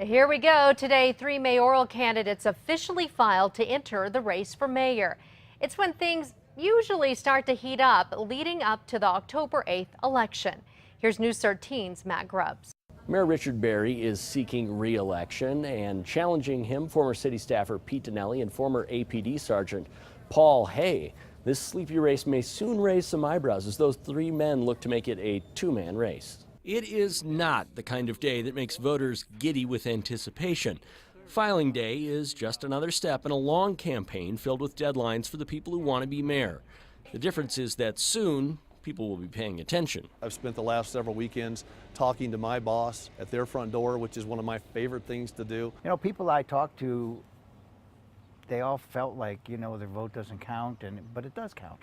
Here we go. Today, 3 mayoral candidates officially filed to enter the race for mayor. It's when things usually start to heat up leading up to the October 8th election. Here's News 13's Matt Grubbs. Mayor Richard Berry is seeking re-election, and challenging him, former city staffer Pete Donnelly and former APD Sergeant Paul Hay. This sleepy race may soon raise some eyebrows as those three men look to make it a two-man race. It is not the kind of day that makes voters giddy with anticipation. Filing day is just another step in a long campaign filled with deadlines for the people who want to be mayor. The difference is that soon, people will be paying attention. I've spent the last several weekends talking to my boss at their front door, which is one of my favorite things to do. You know, people I talked to, they all felt like, their vote doesn't count, but it does count.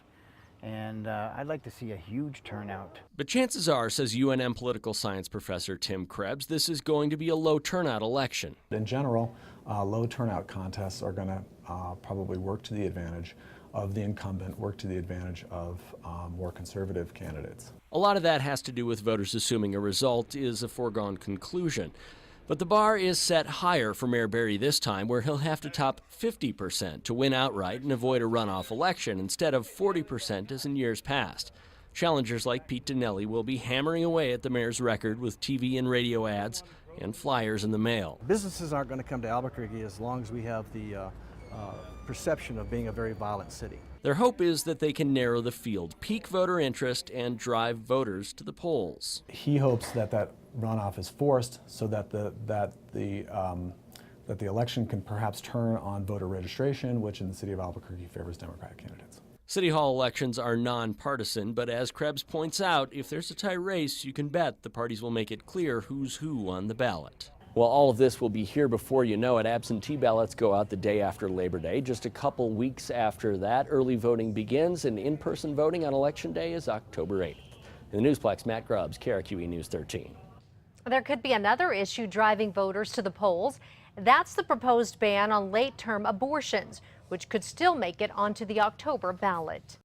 And I'd like to see a huge turnout. But chances are, says UNM political science professor Tim Krebs, this is going to be a low turnout election. In general, low turnout contests are going to probably work to the advantage of the incumbent, work to the advantage of more conservative candidates. A lot of that has to do with voters assuming a result is a foregone conclusion. But the bar is set higher for Mayor Berry this time, where he'll have to top 50% to win outright and avoid a runoff election instead of 40% as in years past. Challengers like Pete Donnelly will be hammering away at the mayor's record with TV and radio ads and flyers in the mail. Businesses aren't going to come to Albuquerque as long as we have the perception of being a very violent city. Their hope is that they can narrow the field, pique voter interest, and drive voters to the polls. He hopes that that runoff is forced so that the election can perhaps turn on voter registration, which in the city of Albuquerque favors Democratic candidates. City Hall elections are nonpartisan, but as Krebs points out, if there's a tie race, you can bet the parties will make it clear who's who on the ballot. Well, all of this will be here before you know it. Absentee ballots go out the day after Labor Day. Just a couple weeks after that, early voting begins, and in-person voting on Election Day is October 8th. In the Newsplex, Matt Grubbs, KRQE News 13. There could be another issue driving voters to the polls. That's the proposed ban on late-term abortions, which could still make it onto the October ballot.